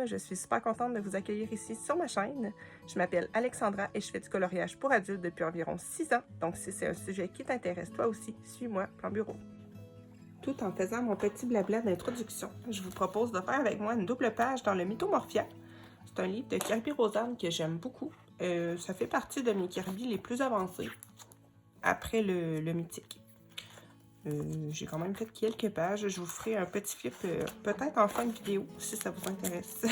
je suis super contente de vous accueillir ici sur ma chaîne. Je m'appelle Alexandra et je fais du coloriage pour adultes depuis environ 6 ans. Donc si c'est un sujet qui t'intéresse toi aussi, suis-moi, Plan Bureau. Tout en faisant mon petit blabla d'introduction, je vous propose de faire avec moi une double page dans le Mythomorphia. C'est un livre de Kirby Rosanne que j'aime beaucoup. Ça fait partie de mes Kirby les plus avancés, après le mythique. J'ai quand même fait quelques pages. Je vous ferai un petit flip peut-être en fin de vidéo si ça vous intéresse.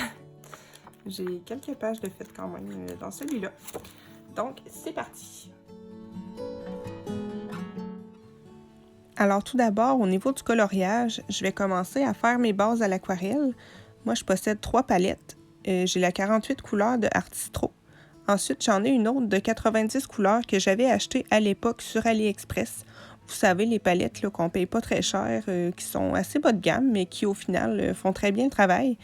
J'ai quelques pages de fait quand même dans celui-là. Donc, c'est parti! Alors tout d'abord, au niveau du coloriage, je vais commencer à faire mes bases à l'aquarelle. Moi, je possède 3 palettes. J'ai la 48 couleurs de Artistro. Ensuite, j'en ai une autre de 90 couleurs que j'avais achetée à l'époque sur AliExpress. Vous savez, les palettes qu'on ne paye pas très cher, qui sont assez bas de gamme, mais qui au final font très bien le travail.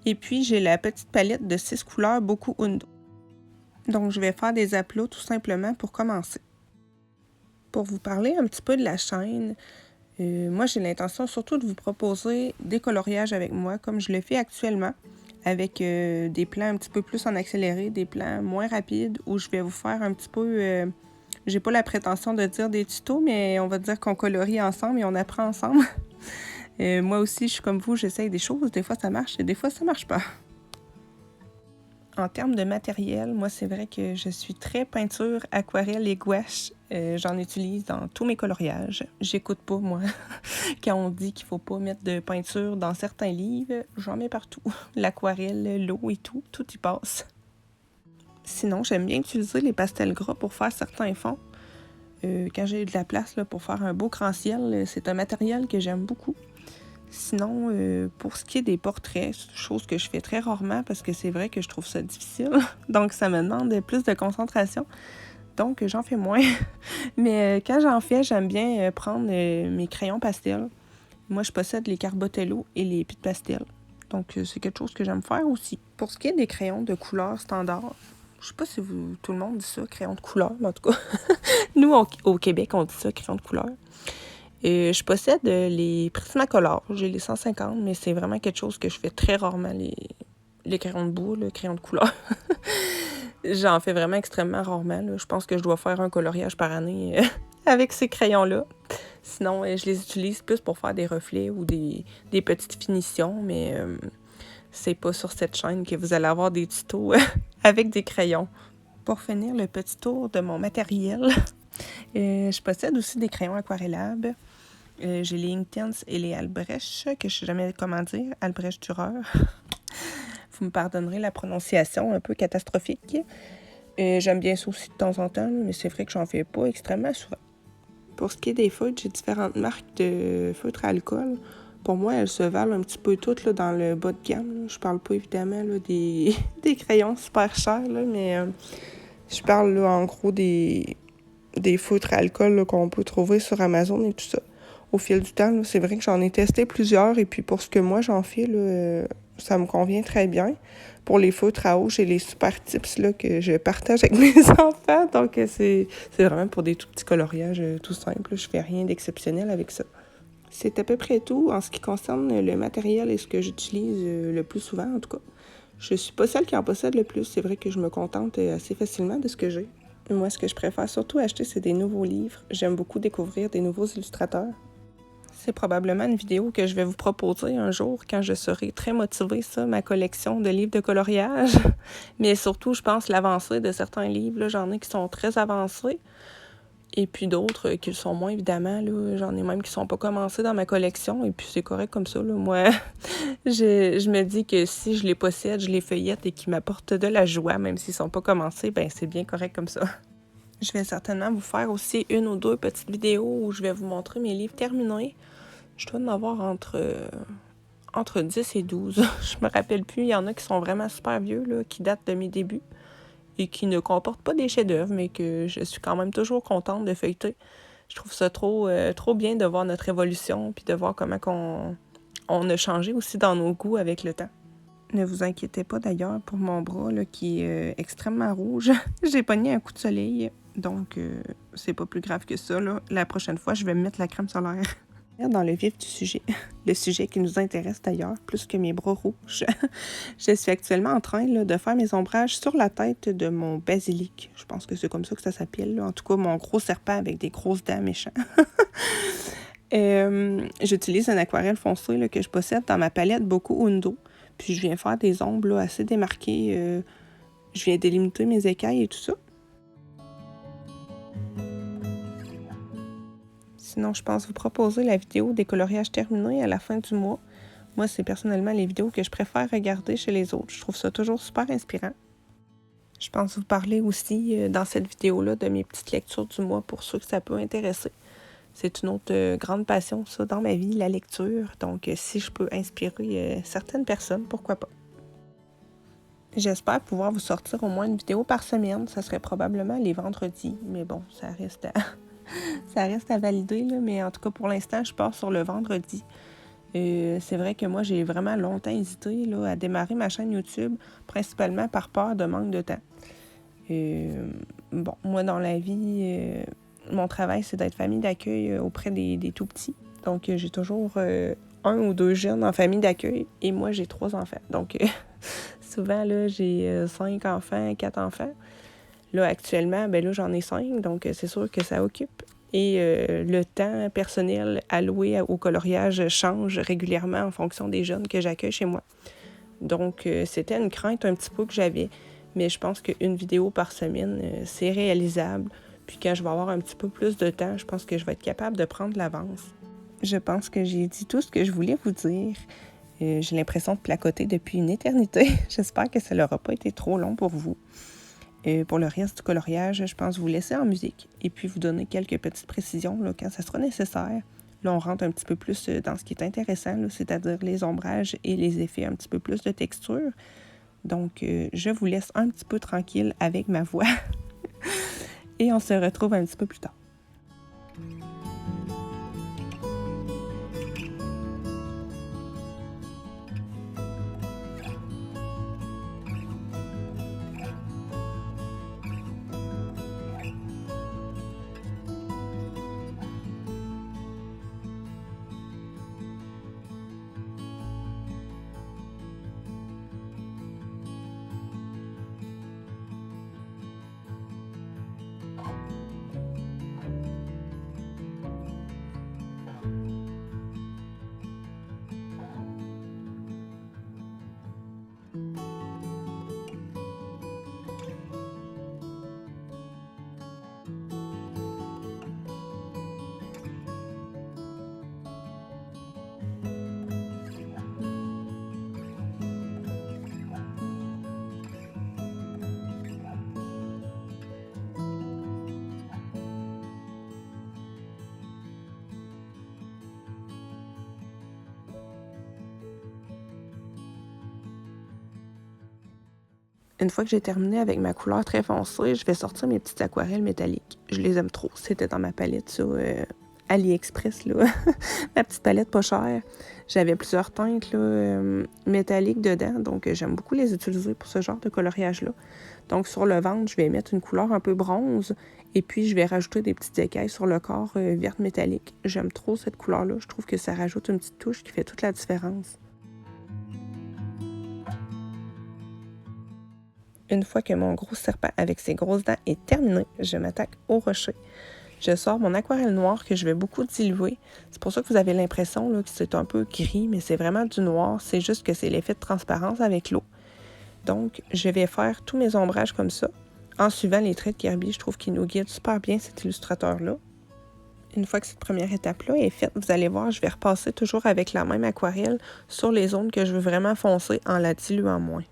Et puis, j'ai la petite palette de 6 couleurs Boku Undo. Donc, je vais faire des aplats tout simplement pour commencer. Pour vous parler un petit peu de la chaîne, moi, j'ai l'intention surtout de vous proposer des coloriages avec moi, comme je le fais actuellement, avec des plans un petit peu plus en accéléré, des plans moins rapides, où je vais vous faire un petit peu... j'ai pas la prétention de dire des tutos, mais on va dire qu'on colorie ensemble et on apprend ensemble. Moi aussi, je suis comme vous, j'essaye des choses, des fois ça marche et des fois ça marche pas. En termes de matériel, moi, c'est vrai que je suis très peinture, aquarelle et gouache. J'en utilise dans tous mes coloriages. J'écoute pas, moi, quand on dit qu'il faut pas mettre de peinture dans certains livres. J'en mets partout. L'aquarelle, l'eau et tout y passe. Sinon, j'aime bien utiliser les pastels gras pour faire certains fonds. Quand j'ai de la place là, pour faire un beau grand ciel, c'est un matériel que j'aime beaucoup. Sinon, pour ce qui est des portraits, chose que je fais très rarement parce que c'est vrai que je trouve ça difficile. Donc, ça me demande plus de concentration. Donc, j'en fais moins. Mais quand j'en fais, j'aime bien prendre mes crayons pastels. Moi, je possède les Carbotello et les Pit Pastel. Donc, c'est quelque chose que j'aime faire aussi. Pour ce qui est des crayons de couleur standard, je sais pas si tout le monde dit ça, crayon de couleur, mais en tout cas, nous, au Québec, on dit ça, crayon de couleur. Je possède les Prismacolor, j'ai les 150, mais c'est vraiment quelque chose que je fais très rarement, les crayons de bois, les crayons de couleur. J'en fais vraiment extrêmement rarement. Là. Je pense que je dois faire un coloriage par année avec ces crayons-là. Sinon, je les utilise plus pour faire des reflets ou des petites finitions, mais c'est pas sur cette chaîne que vous allez avoir des tutos avec des crayons. Pour finir le petit tour de mon matériel, je possède aussi des crayons aquarellables. J'ai les Inktense et les Albrecht, que je sais jamais comment dire, Albrecht Dürer. Vous me pardonnerez la prononciation un peu catastrophique. J'aime bien ça aussi de temps en temps, mais c'est vrai que j'en fais pas extrêmement souvent. Pour ce qui est des feutres, j'ai différentes marques de feutres à alcool. Pour moi, elles se valent un petit peu toutes là, dans le bas de gamme. Là. Je parle pas évidemment là, des crayons super chers, là, mais je parle là, en gros des feutres à alcool là, qu'on peut trouver sur Amazon et tout ça. Au fil du temps, là, c'est vrai que j'en ai testé plusieurs et puis pour ce que moi j'en fais, là, ça me convient très bien. Pour les feutres à eau, j'ai les super tips là, que je partage avec mes enfants. Donc, c'est vraiment pour des tout petits coloriages tout simples. Je fais rien d'exceptionnel avec ça. C'est à peu près tout en ce qui concerne le matériel et ce que j'utilise le plus souvent, en tout cas. Je suis pas celle qui en possède le plus. C'est vrai que je me contente assez facilement de ce que j'ai. Moi, ce que je préfère surtout acheter, c'est des nouveaux livres. J'aime beaucoup découvrir des nouveaux illustrateurs. C'est probablement une vidéo que je vais vous proposer un jour quand je serai très motivée, ça, ma collection de livres de coloriage. Mais surtout, je pense, l'avancée de certains livres. Là, j'en ai qui sont très avancés. Et puis d'autres qui le sont moins, évidemment. Là, j'en ai même qui sont pas commencés dans ma collection. Et puis c'est correct comme ça. Là. Moi, je me dis que si je les possède, je les feuillette et qu'ils m'apportent de la joie, même s'ils sont pas commencés, ben c'est bien correct comme ça. Je vais certainement vous faire aussi une ou deux petites vidéos où je vais vous montrer mes livres terminés. Je dois en avoir entre 10 et 12. Je me rappelle plus. Il y en a qui sont vraiment super vieux, là, qui datent de mes débuts et qui ne comportent pas des chefs-d'œuvre, mais que je suis quand même toujours contente de feuilleter. Je trouve ça trop bien de voir notre évolution puis de voir comment on a changé aussi dans nos goûts avec le temps. Ne vous inquiétez pas d'ailleurs pour mon bras là, qui est extrêmement rouge. J'ai pogné un coup de soleil, donc c'est pas plus grave que ça. Là. La prochaine fois, je vais me mettre la crème solaire. Dans le vif du sujet, le sujet qui nous intéresse d'ailleurs, plus que mes bras rouges. Je suis actuellement en train là, de faire mes ombrages sur la tête de mon basilic. Je pense que c'est comme ça que ça s'appelle. Là. En tout cas, mon gros serpent avec des grosses dents méchants. J'utilise un aquarelle foncé là, que je possède dans ma palette Boko Hundo. Puis je viens faire des ombres là, assez démarquées. Je viens délimiter mes écailles et tout ça. Sinon, je pense vous proposer la vidéo des coloriages terminés à la fin du mois. Moi, c'est personnellement les vidéos que je préfère regarder chez les autres. Je trouve ça toujours super inspirant. Je pense vous parler aussi dans cette vidéo-là de mes petites lectures du mois pour ceux que ça peut intéresser. C'est une autre grande passion, ça, dans ma vie, la lecture. Donc, si je peux inspirer certaines personnes, pourquoi pas. J'espère pouvoir vous sortir au moins une vidéo par semaine. Ça serait probablement les vendredis. Mais bon, ça reste à valider. Là. Mais en tout cas, pour l'instant, je pars sur le vendredi. C'est vrai que moi, j'ai vraiment longtemps hésité là, à démarrer ma chaîne YouTube, principalement par peur de manque de temps. Bon, moi, dans la vie, mon travail, c'est d'être famille d'accueil auprès des tout-petits. Donc, j'ai toujours 1 ou 2 jeunes en famille d'accueil et moi, j'ai 3 enfants. Donc, souvent, là, j'ai 5 enfants, 4 enfants. Là, actuellement, ben là, j'en ai 5, donc c'est sûr que ça occupe. Et le temps personnel alloué au coloriage change régulièrement en fonction des jeunes que j'accueille chez moi. Donc, c'était une crainte un petit peu que j'avais, mais je pense qu'une vidéo par semaine, c'est réalisable. Puis quand je vais avoir un petit peu plus de temps, je pense que je vais être capable de prendre l'avance. Je pense que j'ai dit tout ce que je voulais vous dire. J'ai l'impression de placoter depuis une éternité. J'espère que ça n'aura pas été trop long pour vous. Pour le reste du coloriage, je pense vous laisser en musique et puis vous donner quelques petites précisions là, quand ça sera nécessaire. Là, on rentre un petit peu plus dans ce qui est intéressant, là, c'est-à-dire les ombrages et les effets, un petit peu plus de texture. Donc, je vous laisse un petit peu tranquille avec ma voix et on se retrouve un petit peu plus tard. Une fois que j'ai terminé avec ma couleur très foncée, je vais sortir mes petites aquarelles métalliques. Je les aime trop. C'était dans ma palette sur AliExpress, là. Ma petite palette pas chère. J'avais plusieurs teintes là, métalliques dedans, donc j'aime beaucoup les utiliser pour ce genre de coloriage-là. Donc sur le ventre, je vais mettre une couleur un peu bronze et puis je vais rajouter des petites écailles sur le corps verte métallique. J'aime trop cette couleur-là. Je trouve que ça rajoute une petite touche qui fait toute la différence. Une fois que mon gros serpent avec ses grosses dents est terminé, je m'attaque au rocher. Je sors mon aquarelle noire que je vais beaucoup diluer. C'est pour ça que vous avez l'impression là, que c'est un peu gris, mais c'est vraiment du noir. C'est juste que c'est l'effet de transparence avec l'eau. Donc, je vais faire tous mes ombrages comme ça, en suivant les traits de Kirby. Je trouve qu'il nous guide super bien, cet illustrateur-là. Une fois que cette première étape-là est faite, vous allez voir, je vais repasser toujours avec la même aquarelle sur les zones que je veux vraiment foncer en la diluant moins.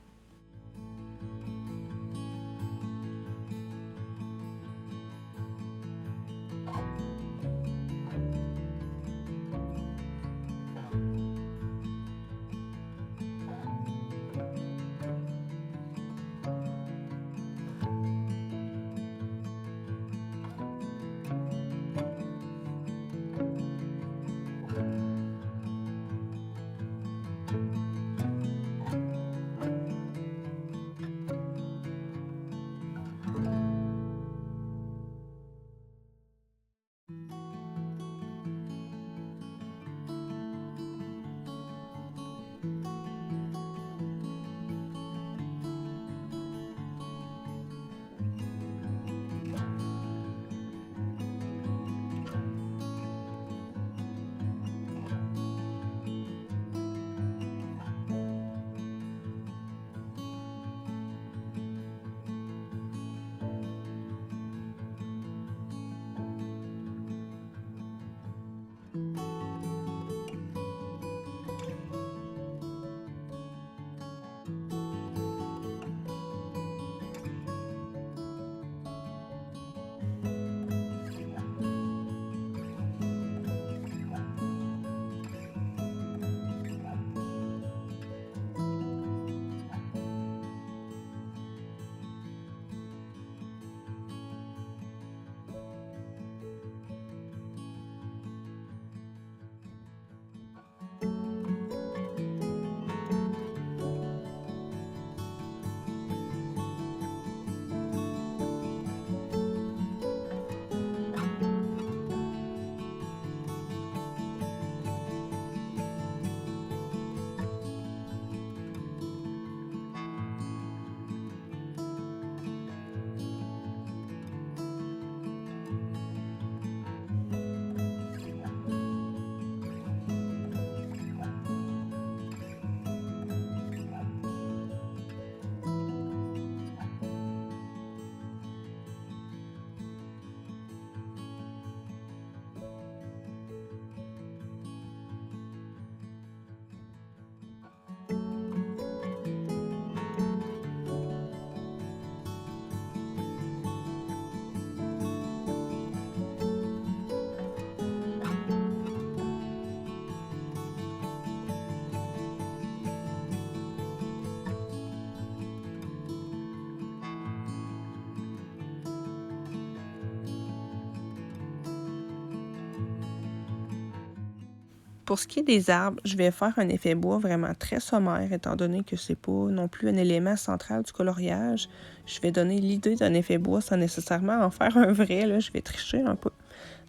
Pour ce qui est des arbres, je vais faire un effet bois vraiment très sommaire, étant donné que c'est pas non plus un élément central du coloriage. Je vais donner l'idée d'un effet bois sans nécessairement en faire un vrai, là, je vais tricher un peu.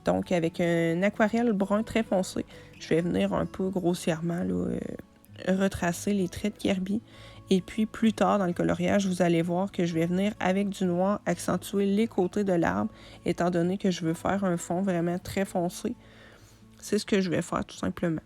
Donc, avec un aquarelle brun très foncé, je vais venir un peu grossièrement là, retracer les traits de Kirby. Et puis, plus tard dans le coloriage, vous allez voir que je vais venir avec du noir accentuer les côtés de l'arbre, étant donné que je veux faire un fond vraiment très foncé. C'est ce que je vais faire tout simplement.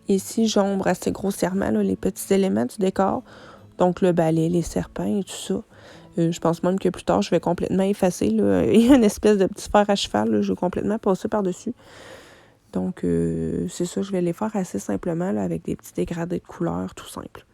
Ici, j'ombre assez grossièrement là, les petits éléments du décor, donc le balai, les serpents et tout ça. Je pense même que plus tard, je vais complètement effacer. Là. Il y a une espèce de petit fer à cheval, là, je vais complètement passer par-dessus. Donc, c'est ça, je vais les faire assez simplement là, avec des petits dégradés de couleurs tout simples.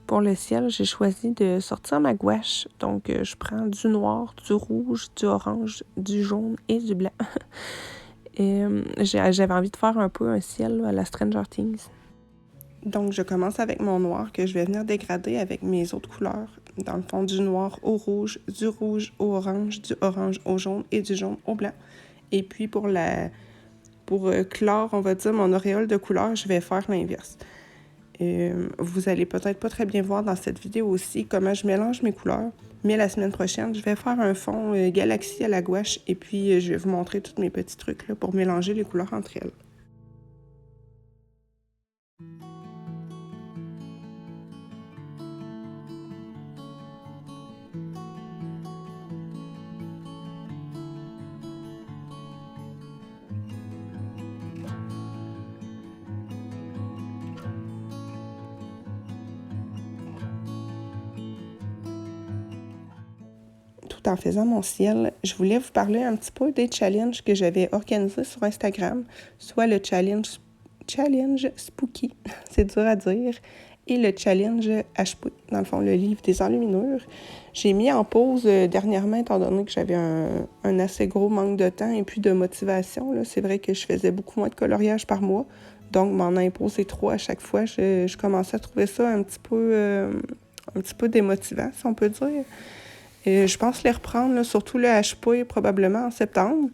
Pour le ciel, j'ai choisi de sortir ma gouache. Donc, je prends du noir, du rouge, du orange, du jaune et du blanc. Et j'avais envie de faire un peu un ciel là, à la Stranger Things. Donc, je commence avec mon noir que je vais venir dégrader avec mes autres couleurs. Dans le fond, du noir au rouge au orange, du orange au jaune et du jaune au blanc. Et puis, pour clore, on va dire, mon auréole de couleurs, je vais faire l'inverse. Vous allez peut-être pas très bien voir dans cette vidéo aussi comment je mélange mes couleurs. Mais la semaine prochaine, je vais faire un fond galaxie à la gouache et puis je vais vous montrer tous mes petits trucs là, pour mélanger les couleurs entre elles. Tout en faisant mon ciel, je voulais vous parler un petit peu des challenges que j'avais organisés sur Instagram, soit le challenge Spooky, c'est dur à dire, et le challenge HP, dans le fond, le livre des enluminures. J'ai mis en pause dernièrement, étant donné que j'avais un assez gros manque de temps et puis de motivation. Là. C'est vrai que je faisais beaucoup moins de coloriage par mois, donc m'en imposer 3 à chaque fois. Je commençais à trouver ça un petit peu démotivant, si on peut dire. Et je pense les reprendre, là, surtout le HP, probablement en septembre.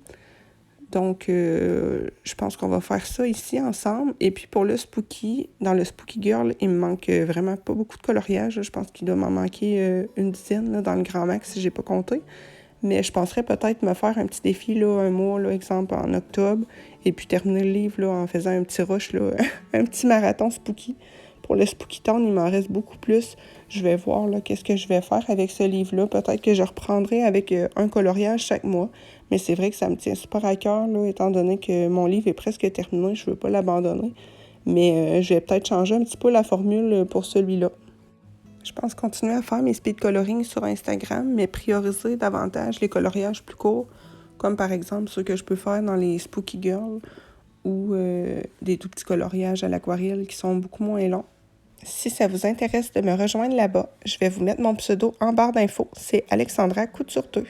Donc, je pense qu'on va faire ça ici ensemble. Et puis pour le Spooky, dans le Spooky Girl, il me manque vraiment pas beaucoup de coloriage. Je pense qu'il doit m'en manquer une dizaine là, dans le grand max si j'ai pas compté. Mais je penserais peut-être me faire un petit défi, là, un mois, là, exemple en octobre, et puis terminer le livre là, en faisant un petit rush, là, un petit marathon Spooky. Pour le Spooky Town, il m'en reste beaucoup plus. Je vais voir là, qu'est-ce que je vais faire avec ce livre-là. Peut-être que je reprendrai avec un coloriage chaque mois. Mais c'est vrai que ça me tient super à cœur, là, étant donné que mon livre est presque terminé. Je ne veux pas l'abandonner. Mais je vais peut-être changer un petit peu la formule pour celui-là. Je pense continuer à faire mes speed coloring sur Instagram, mais prioriser davantage les coloriages plus courts, comme par exemple ceux que je peux faire dans les Spooky Girls ou des tout petits coloriages à l'aquarelle qui sont beaucoup moins longs. Si ça vous intéresse de me rejoindre là-bas, je vais vous mettre mon pseudo en barre d'infos. C'est Alexandra Couture-Deux.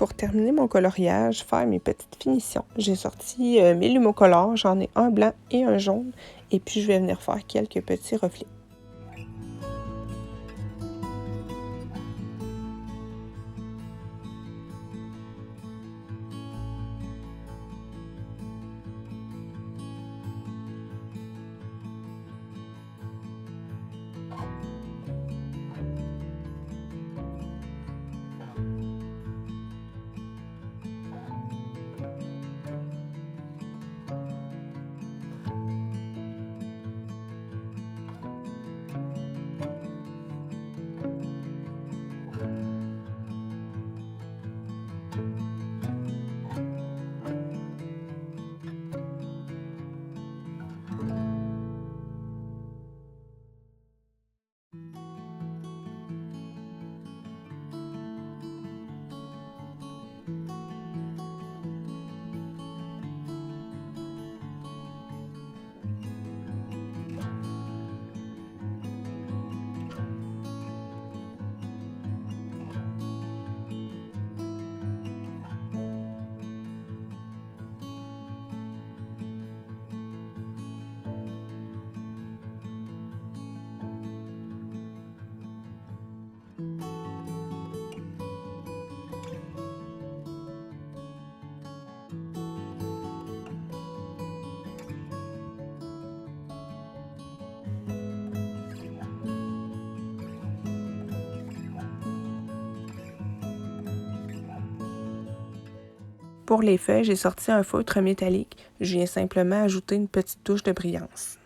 Pour terminer mon coloriage, faire mes petites finitions, j'ai sorti mes Lumocolor, j'en ai un blanc et un jaune, et puis je vais venir faire quelques petits reflets. Pour les feuilles, j'ai sorti un feutre métallique. Je viens simplement ajouter une petite touche de brillance.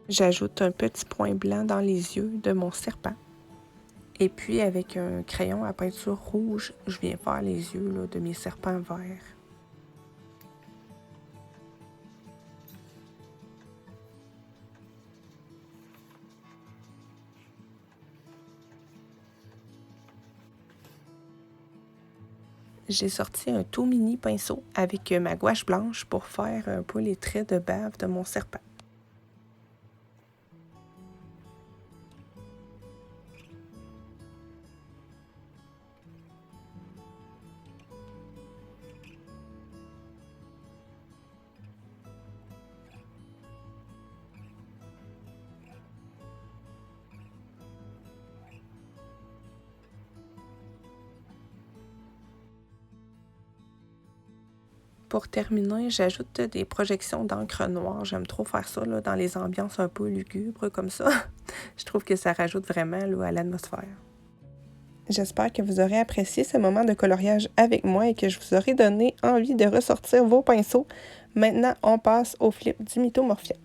J'ajoute un petit point blanc dans les yeux de mon serpent. Et puis avec un crayon à peinture rouge, je viens faire les yeux là, de mes serpents verts. J'ai sorti un tout mini pinceau avec ma gouache blanche pour faire un peu les traits de bave de mon serpent. Pour terminer, j'ajoute des projections d'encre noire. J'aime trop faire ça là, dans les ambiances un peu lugubres comme ça. Je trouve que ça rajoute vraiment là, à l'atmosphère. J'espère que vous aurez apprécié ce moment de coloriage avec moi et que je vous aurai donné envie de ressortir vos pinceaux. Maintenant, on passe au flip du Mythomorphia.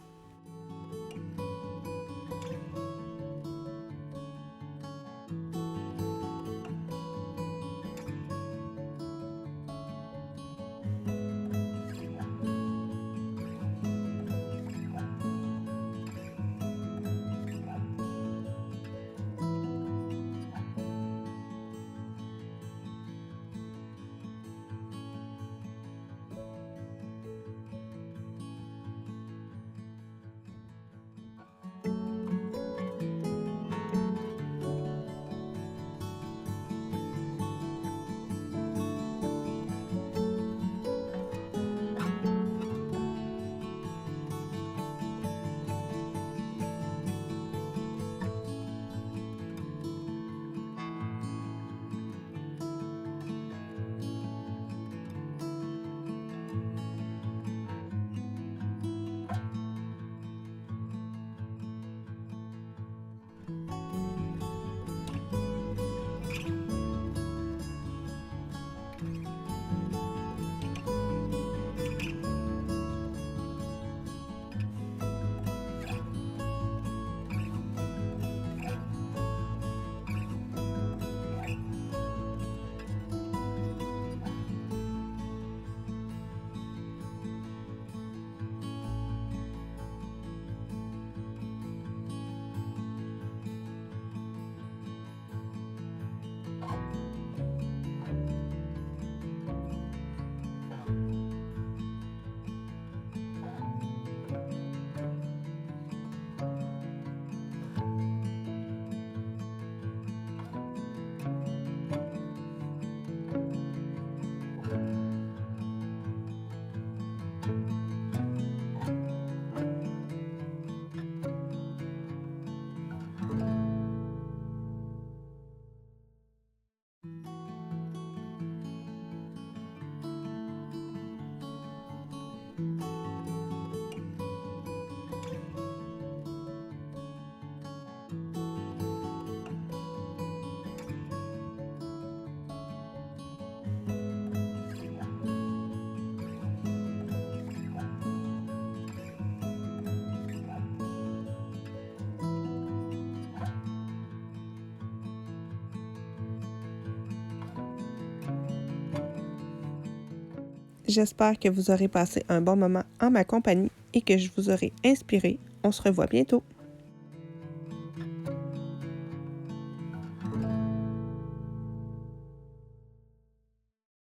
J'espère que vous aurez passé un bon moment en ma compagnie et que je vous aurai inspiré. On se revoit bientôt.